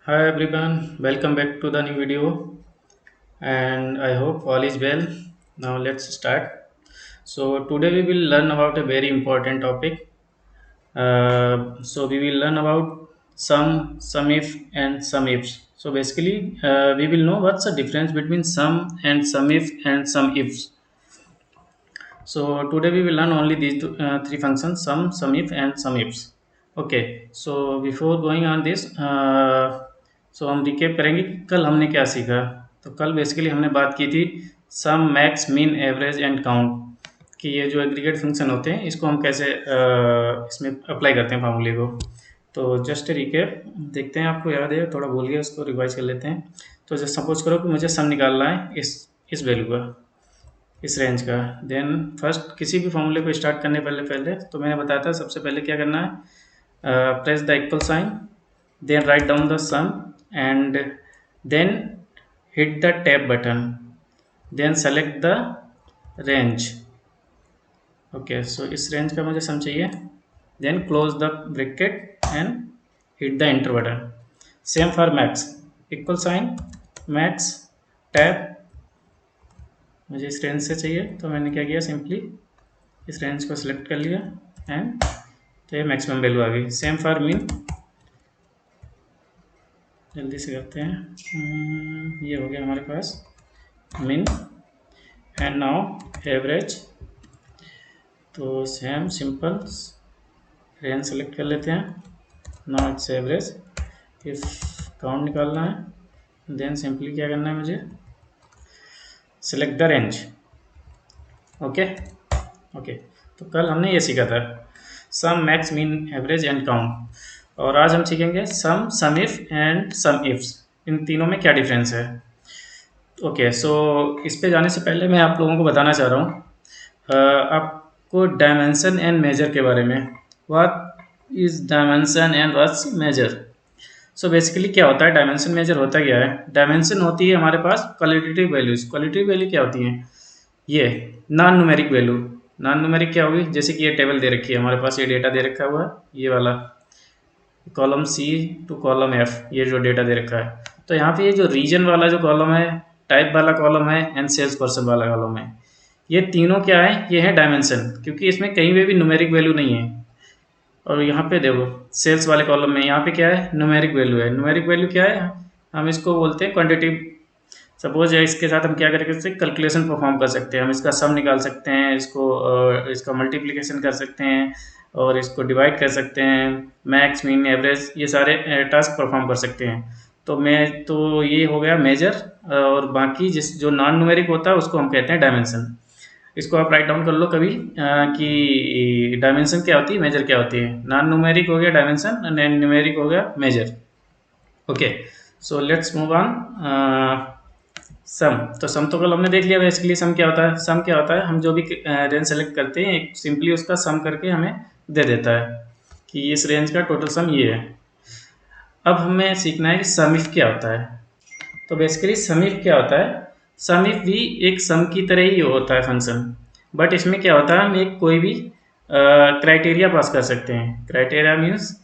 Hi everyone, welcome back to the new video and I hope all is well. Now let's start. So today we will learn about a very important topic. So we will learn about some if and some ifs. So basically we will know what's the difference between some and some if and some ifs. So today we will learn only these three functions: some if, and some ifs. Okay. So before going on this, so हम recap करेंगे कि कल हमने क्या सीखा. तो कल basically हमने बात की थी sum, max, mean, average and count कि ये जो एग्रीगेट फंक्शन होते हैं इसको हम कैसे इसमें अप्लाई करते हैं फार्मूले को. तो जस्ट रिकेप देखते हैं, आपको याद है, थोड़ा भूल गया, उसको रिवाइज कर लेते हैं. तो जस्ट सपोज करो कि मुझे सम निकालना है इस वैल्यू का, इस रेंज का. देन फर्स्ट किसी भी फॉर्मूले को स्टार्ट करने पहले पहले तो मैंने बताया था सबसे पहले क्या करना है. Press the equal sign, then write down the sum and then hit the tab button, then select the range. Okay, so इस रेंज का मुझे सम चाहिए. Then close the bracket and hit the enter button. Same for max, equal sign, max, tab. मुझे इस range से चाहिए तो मैंने क्या किया, सिंपली इस रेंज को सिलेक्ट कर लिया एंड तो ये मैक्सिमम वैल्यू आ गई. सेम फॉर मीन, जल्दी से करते हैं. ये हो गया हमारे पास मीन. And now average. तो सेम सिंपल रेंज सेलेक्ट कर लेते हैं. Now it's average. If count निकालना है देन सिंपली क्या करना है, मुझे select the range. Okay okay. तो कल हमने ये सीखा था sum, max, mean, average and count. और आज हम सीखेंगे sum if and sum ifs. इन तीनों में क्या डिफरेंस है. ओके, सो इस पे जाने से पहले मैं आप लोगों को बताना चाह रहा हूँ आपको डायमेंशन एंड मेजर के बारे में. What is dimension and what's measure. So basically क्या होता है डायमेंशन, मेजर होता क्या है. डायमेंशन होती है हमारे पास क्वालिटेटिव वैल्यूज. क्वालिटेटिव वैल्यू क्या होती हैं, ये non numeric value. Non numeric क्या होगी, जैसे कि ये टेबल दे रखी है हमारे पास, ये डेटा दे रखा हुआ है, ये वाला column C to column F, ये जो डेटा दे रखा है. तो यहाँ पे ये जो रीजन वाला जो कॉलम है, टाइप वाला कॉलम है एंड सेल्स पर्सन वाला कॉलम है, ये तीनों क्या है, ये है डायमेंशन. क्योंकि इसमें कहीं पे भी न्यूमेरिक वैल्यू नहीं है. और यहाँ पे देखो सेल्स वाले कॉलम में यहाँ पे क्या है, न्यूमेरिक वैल्यू है. न्यूमेरिक वैल्यू क्या है, हम इसको बोलते हैं क्वांटिटिव. सपोज है इसके साथ हम क्या कर सकते हैं, कैलकुलेशन परफॉर्म कर सकते हैं. हम इसका सम निकाल सकते हैं, इसका मल्टीप्लिकेशन कर सकते हैं और इसको डिवाइड कर सकते हैं. मैक्स, मीन, एवरेज, ये सारे टास्क परफॉर्म कर सकते हैं. तो ये हो गया मेजर. और बाकी जिस जो नॉन न्यूमेरिक होता है उसको हम कहते हैं डायमेंशन. इसको आप राइट डाउन कर लो कभी कि डायमेंशन क्या होती है, मेजर क्या होती है. नॉन न्यूमेरिक हो गया डायमेंशन एंड न्यूमेरिक हो गया major. Okay, so let's move on. Sum. तो सम तो कल हमने देख लिया. बेसिकली सम क्या होता है, सम क्या होता है, हम जो भी रेंज सेलेक्ट करते हैं एक सिंपली उसका सम करके हमें दे देता है कि इस रेंज का टोटल सम ये है. अब हमें सीखना है कि सम इफ क्या होता है. तो बेसिकली सम इफ क्या होता है, सम इफ भी एक सम की तरह ही होता है फंक्शन. बट इसमें क्या होता है, हम एक कोई भी क्राइटेरिया पास कर सकते हैं. क्राइटेरिया मीन्स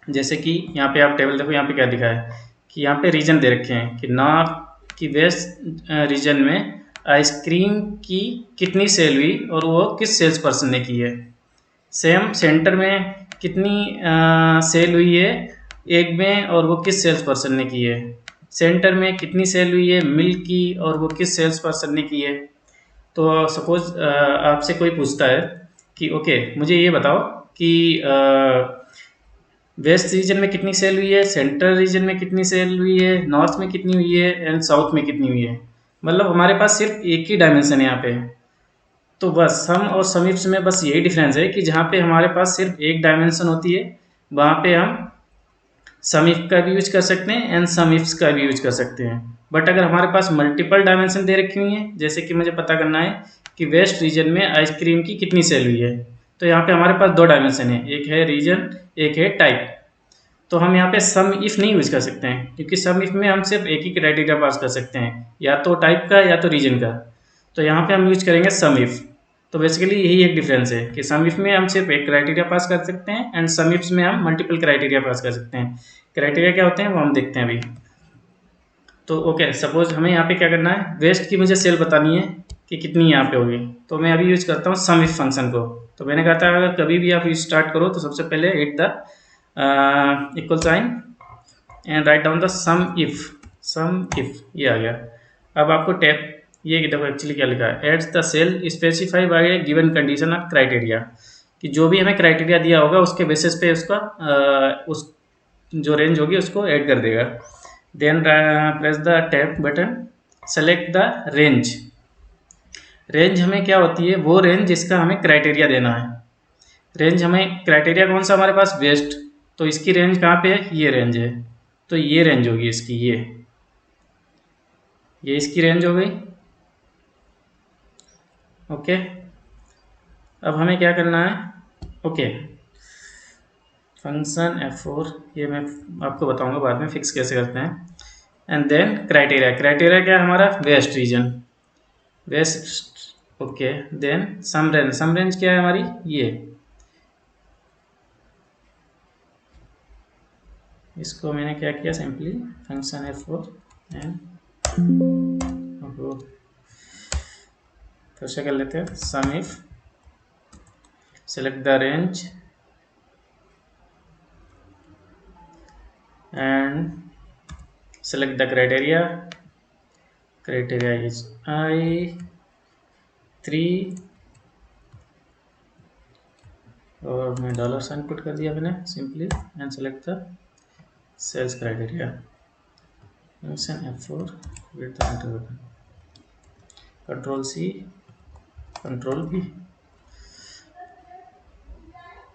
जैसे कि यहाँ पे आप टेबल देखो, यहाँ पे क्या दिखा है कि यहाँ पे रीजन दे रखे हैं कि नॉर्थ की वेस्ट रीजन में आइसक्रीम की कितनी सेल हुई और वो किस सेल्स पर्सन ने की है. सेम सेंटर में कितनी सेल हुई है एग में और वो किस सेल्स पर्सन ने की है. सेंटर में कितनी सेल हुई है मिल्क की और वो किस सेल्स पर्सन ने की है. तो सपोज आपसे कोई पूछता है कि ओके मुझे ये बताओ कि वेस्ट रीजन में कितनी सेल हुई है, सेंट्रल रीजन में कितनी सेल हुई है, नॉर्थ में कितनी हुई है एंड साउथ में कितनी हुई है. मतलब हमारे पास सिर्फ एक ही डायमेंशन है यहाँ पे. तो बस सम और सम इफ्स में बस यही डिफरेंस है कि जहाँ पे हमारे पास सिर्फ एक डायमेंशन होती है वहाँ पे हम सम इफ का भी यूज कर सकते हैं एंड सम इफ्स का भी यूज कर सकते हैं. बट अगर हमारे पास मल्टीपल डायमेंशन दे रखी हुई हैं, जैसे कि मुझे पता करना है कि वेस्ट रीजन में आइसक्रीम की कितनी सेल हुई है, तो यहाँ पे हमारे पास दो डायमेंशन है, एक है रीजन एक है टाइप. तो हम यहाँ पे सम इफ नहीं यूज कर सकते हैं क्योंकि सम इफ में हम सिर्फ एक ही क्राइटेरिया पास कर सकते हैं, या तो टाइप का या तो रीजन का. तो यहाँ पे हम यूज करेंगे सम इफ. तो बेसिकली यही एक डिफरेंस है कि सम इफ में हम सिर्फ एक क्राइटेरिया पास कर सकते हैं एंड सम इफ्स में हम मल्टीपल क्राइटेरिया पास कर सकते हैं। क्राइटेरिया क्या होते हैं वो हम देखते हैं अभी। तो ओके, सपोज हमें यहाँ पे क्या करना है, वेस्ट की मुझे सेल बतानी है कि कितनी यहाँ पे होगी, तो मैं अभी यूज करता हूँ सम इफ फंक्शन को। तो मैंने कहा था अगर कभी भी आप स्टार्ट करो तो सबसे पहले hit the equal sign and write down the sum if, ये आ गया। अब आपको टैप, ये देखो एक्चुअली क्या लिखा है, adds the cell specify by a given condition of criteria, कि जो भी हमें क्राइटेरिया दिया होगा उसके बेसिस पे उसका उस जो रेंज होगी उसको ऐड कर देगा। Then press the tab button, select the range. Range हमें क्या होती है, वो रेंज जिसका हमें क्राइटेरिया देना है। रेंज हमें क्राइटेरिया कौन सा हमारे पास, वेस्ट, तो इसकी रेंज कहाँ पे है, ये रेंज है, तो ये रेंज होगी इसकी, ये इसकी रेंज हो गई। ओके, अब हमें क्या करना है, ओके फंक्शन f4, ये मैं आपको बताऊंगा बाद में फिक्स कैसे करते हैं। एंड देन क्राइटेरिया क्या है हमारा, west region, west. Okay, then sum range क्या है हमारी, ये, इसको मैंने क्या किया, सिंपली फंक्शन f4 एंड फिर से कर लेते हैं, sum if select the range and select the criteria is I3 और मैं डॉलर साइन पुट कर दिया मैंने simply and select the sales criteria, function f4 with the enter button, control C control V।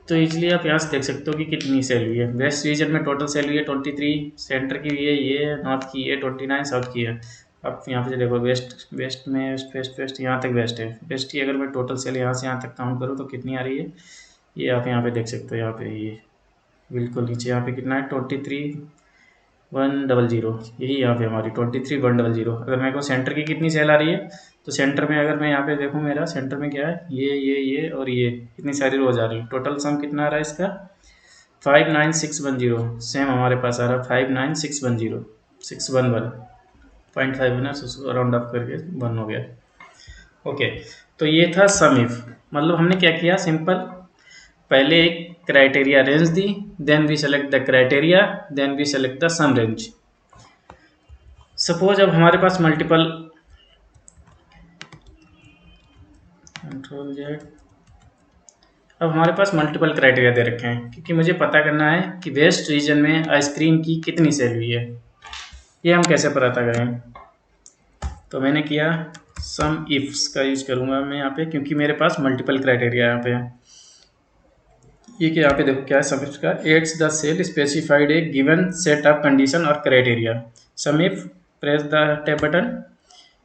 तो इजली आप यहाँ से देख सकते हो कि कितनी सेल हुई है। वेस्ट रीजन में टोटल सेल हुई है 23, सेंटर की हुई है ये, नॉर्थ की है 29, साउथ की है। अब यहाँ पे देखो वेस्ट में वेस्ट यहाँ तक वेस्ट है, वेस्ट की अगर मैं टोटल सेल यहाँ से यहाँ तक काउंट करूँ तो कितनी आ रही है, ये आप यहाँ पे देख सकते हो। यहाँ पे ये बिल्कुल नीचे यहाँ पे कितना है, 23,100, यही यहाँ पे हमारी 23,100। अगर मेरे को सेंटर की कितनी सेल आ रही है, तो सेंटर में अगर मैं यहाँ पे देखूँ, मेरा सेंटर में क्या है, ये और ये इतनी सारी रोज आ रही है। टोटल सम कितना आ रहा है इसका, 59610, सेम हमारे पास आ रहा है 59610, 611.5 है ना, राउंड अप करके 1 हो गया। ओके, तो ये था सम इफ, मतलब हमने क्या किया, सिंपल पहले एक क्राइटेरिया रेंज दी, then we select the criteria, then we select the sum range. Suppose अब हमारे पास मल्टीपल, कंट्रोल Z, अब हमारे पास मल्टीपल क्राइटेरिया दे रखे हैं, क्योंकि मुझे पता करना है कि वेस्ट रीजन में आइसक्रीम की कितनी सेल हुई है। ये हम कैसे पता करें, तो मैंने किया सम इफ्स का यूज करूंगा मैं यहाँ पे, क्योंकि मेरे पास मल्टीपल क्राइटेरिया यहाँ पे है। ये कि यहाँ पे देखो क्या है, सम इफ का, adds the cell specified a given set of condition और criteria. Sum if, press the tab button,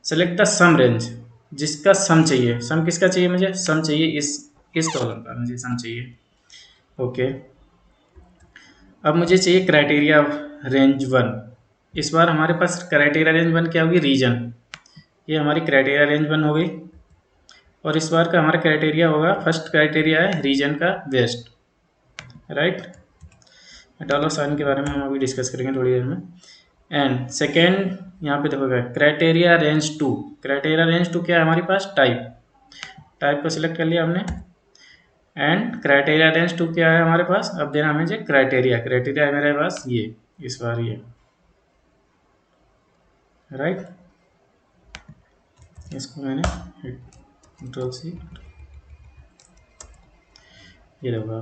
select the sum range, जिसका सम चाहिए। सम किसका चाहिए मुझे, सम चाहिए इस कॉलम का मुझे सम चाहिए। ओके, अब मुझे चाहिए क्राइटेरिया रेंज 1। इस बार हमारे पास क्राइटेरिया रेंज 1 क्या होगी, रीजन, ये हमारी क्राइटेरिया रेंज 1 हो गई। और इस बार का हमारा क्राइटेरिया होगा, फर्स्ट क्राइटेरिया है रीजन का वेस्ट, राइट। डॉलर साइन के बारे में हम अभी डिस्कस करेंगे थोड़ी देर में। एंड सेकेंड यहाँ पे देखोगे क्राइटेरिया रेंज 2। क्राइटेरिया रेंज 2 क्या है हमारे पास, टाइप को सिलेक्ट कर लिया हमने। एंड क्राइटेरिया रेंज 2 क्या है हमारे पास, अब देना हमें जो क्राइटेरिया है मेरे पास ये, इस बार ये, राइट। इसको मैंने कंट्रोल C, ये देखो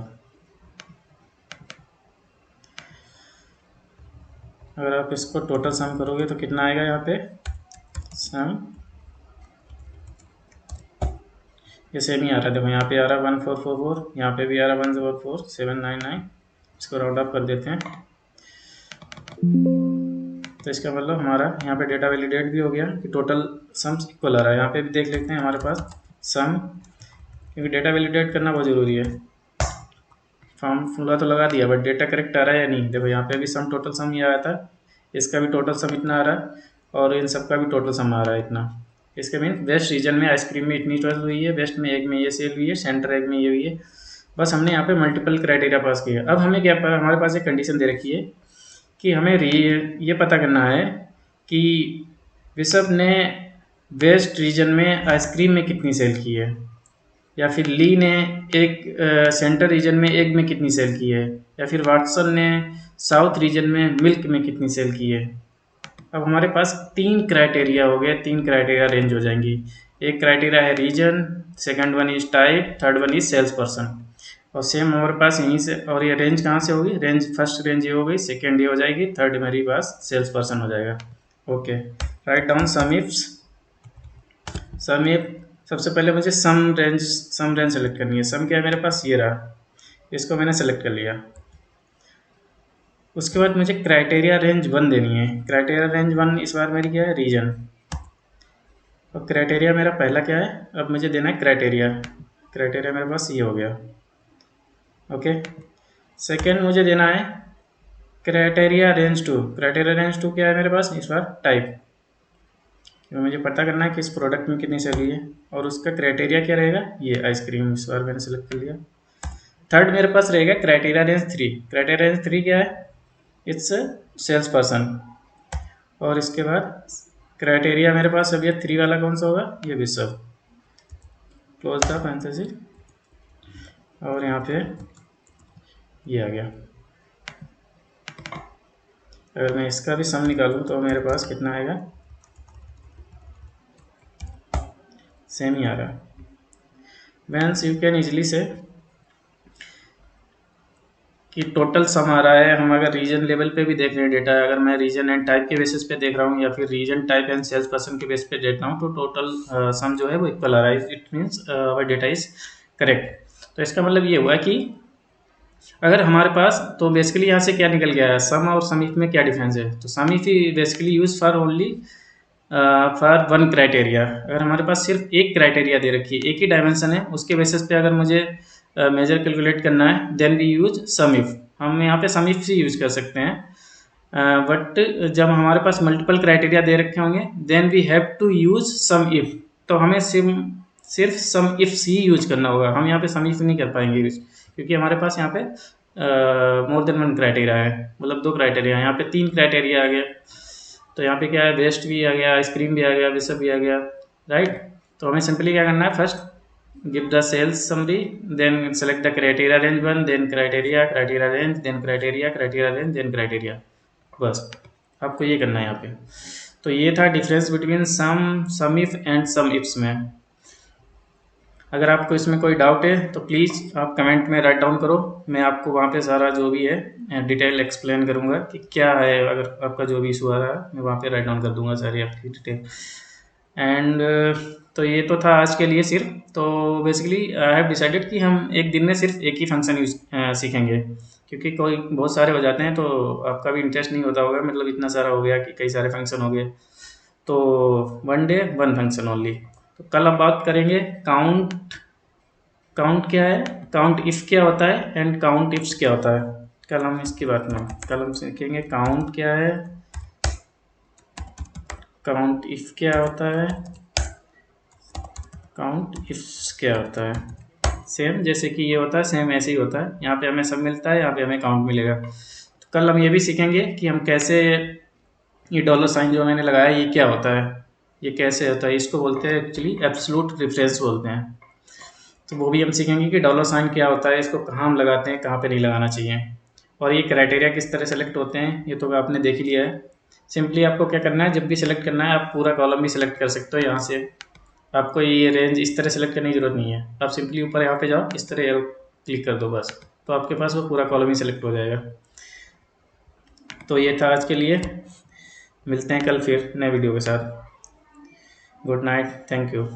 अगर आप इसको टोटल सम करोगे तो कितना आएगा यहाँ पे, सम ये सेम ही आ रहा है। देखो यहाँ पे आ रहा है 1444, यहाँ पे भी आ रहा है 144,799। इसको राउंड अप कर देते हैं, तो इसका मतलब हमारा यहाँ पे डेटा वैलिडेट भी हो गया कि टोटल सम्स इक्वल आ रहा है। यहाँ पे भी देख लेते हैं हमारे पास सम, क्योंकि डेटा वैलिडेट करना बहुत ज़रूरी है। फॉर्मूला तो लगा दिया, बट डेटा करेक्ट आ रहा है या नहीं। देखो यहाँ पे भी सम, टोटल सम ये आया था, इसका भी टोटल सम इतना आ रहा है, और इन सब का भी टोटल सम आ रहा है इतना। इसके मीन वेस्ट रीजन में आइसक्रीम में इतनी सेल हुई है, वेस्ट में एग में ये सेल हुई है, सेंटर एग में ये हुई है। बस हमने यहाँ पे मल्टीपल क्राइटेरिया पास किया। अब हमें क्या पता, हमारे पास एक कंडीशन दे रखी है कि हमें ये पता करना है कि बिशप ने वेस्ट रीजन में आइसक्रीम में कितनी सेल की है, या फिर ली ने एक सेंटर रीजन में एग में कितनी सेल की है, या फिर वाटसन ने साउथ रीजन में मिल्क में कितनी सेल की है। अब हमारे पास 3 क्राइटेरिया हो गए, 3 क्राइटेरिया रेंज हो जाएंगी। एक क्राइटेरिया है region, second one is type, third one is sales person. और सेम हमारे पास यहीं से, और ये रेंज कहाँ से होगी, रेंज फर्स्ट रेंज ये हो गई, सेकंड ये हो जाएगी, थर्ड मेरे पास सेल्स पर्सन हो जाएगा। Okay, write down sum ifs. Sum if, सबसे पहले मुझे सम रेंज सेलेक्ट करनी है। सम क्या है मेरे पास, ये रहा, इसको मैंने सेलेक्ट कर लिया। उसके बाद मुझे क्राइटेरिया रेंज 1 देनी है। क्राइटेरिया रेंज 1 इस बार मेरी क्या है, रीजन। अब क्राइटेरिया मेरा पहला क्या है, अब मुझे देना है क्राइटेरिया। क्राइटेरिया मेरे पास ये हो गया। ओके, सेकेंड मुझे देना है क्राइटेरिया रेंज 2। क्राइटेरिया रेंज 2 क्या है मेरे पास, इस बार टाइप। मुझे पता करना है कि इस प्रोडक्ट में कितनी सेल हुई है, और उसका क्राइटेरिया क्या रहेगा, ये आइसक्रीम। इस बार मैंने सेलेक्ट कर लिया। थर्ड मेरे पास रहेगा क्राइटेरिया रेंज 3। क्राइटेरिया रेंज 3 क्या है, इट्स सेल्स पर्सन। और इसके बाद क्राइटेरिया मेरे पास अभी 3 वाला कौन सा होगा, ये बिशप। क्लोज द पैरेंथेसिस, और यहाँ पे ये आ गया। अगर मैं इसका भी सम निकालूं तो मेरे पास कितना आएगा, सेम ही आ रहा है। Whence यू कैन इजिली से कि टोटल सम आ रहा है। हम अगर रीजन लेवल पे भी देख रहे हैं डेटा, अगर मैं रीजन एंड टाइप के बेसिस पे देख रहा हूँ, या फिर region type and sales person के बेस पे देख रहा हूँ, तो टोटल सम जो है वो इक्वल आ रहा है। It means our data is correct. तो इसका मतलब ये हुआ कि अगर हमारे पास, तो बेसिकली यहाँ से क्या निकल गया है, सम और सम इफ में क्या डिफरेंस है। तो sum if basically use for only for 1 criteria. अगर हमारे पास सिर्फ एक क्राइटेरिया दे रखी है, एक ही डायमेंशन है, उसके बेसिस पे अगर मुझे मेजर कैलकुलेट करना है, then we use sum if. हम यहाँ पे सम इफ से यूज कर सकते हैं। बट जब हमारे पास मल्टीपल क्राइटेरिया दे रखे होंगे, then we have to use sum if. तो हमें सिर्फ सम इफ ही यूज करना होगा। हम यहाँ पे सम इफ नहीं कर पाएंगे यूज, क्योंकि हमारे पास यहाँ पे मोर देन 1 क्राइटेरिया है, मतलब 2 क्राइटेरिया है। यहाँ पे 3 क्राइटेरिया आ गया, तो यहाँ पे क्या है, वेस्ट भी आ गया, आइसक्रीम भी आ गया, बिशप भी आ गया, राइट। तो हमें सिंपली क्या करना है, first give the sales summary, then select the criteria range 1, then criteria range, then criteria range, then criteria। बस आपको ये करना है यहाँ पे। तो ये था difference between sum if and sum ifs में। अगर आपको इसमें कोई डाउट है तो प्लीज़ आप कमेंट में राइट डाउन करो। मैं आपको वहाँ पे सारा जो भी है डिटेल एक्सप्लेन करूँगा कि क्या है। अगर आपका जो भी इशू आ रहा है, मैं वहाँ पे राइट डाउन कर दूँगा सारी आपकी डिटेल। एंड तो ये तो था आज के लिए सिर्फ। तो बेसिकली आई हैव डिसाइडेड कि हम एक दिन में सिर्फ एक ही फंक्शन यूज सीखेंगे, क्योंकि कोई बहुत सारे हो जाते हैं तो आपका भी इंटरेस्ट नहीं होता होगा। मतलब इतना सारा हो गया कि कई सारे फंक्शन हो गए, तो 1 डे 1 फंक्शन ओनली। तो कल हम बात करेंगे काउंट क्या है, काउंट इफ क्या होता है, एंड काउंट इफ्स क्या होता है। कल हम इसकी बात में, कल हम सीखेंगे काउंट क्या है, काउंट इफ क्या होता है, काउंट इफ्स क्या होता है। सेम जैसे कि ये होता है, सेम ऐसे ही होता है। यहाँ पे हमें सब मिलता है, यहाँ पे हमें काउंट मिलेगा। तो कल हम ये भी सीखेंगे कि हम कैसे, ये डॉलर साइन जो मैंने लगाया ये क्या होता है, ये कैसे होता है। इसको बोलते हैं एक्चुअली एब्सोल्यूट रेफरेंस बोलते हैं। तो वो भी हम सीखेंगे कि डॉलर साइन क्या होता है, इसको कहाँ हम लगाते हैं, कहाँ पे नहीं लगाना चाहिए, और ये क्राइटेरिया किस तरह सेलेक्ट होते हैं, ये तो आपने देख ही लिया है। सिंपली आपको क्या करना है, जब भी सिलेक्ट करना है आप पूरा कॉलम भी सिलेक्ट कर सकते हो। यहाँ से आपको ये रेंज इस तरह सेलेक्ट करने की जरूरत नहीं है। आप सिंपली ऊपर यहाँ पे जाओ, इस तरह क्लिक कर दो बस, तो आपके पास वो पूरा कॉलम ही सिलेक्ट हो जाएगा। तो ये था आज के लिए, मिलते हैं कल फिर नए वीडियो के साथ। Good night, thank you.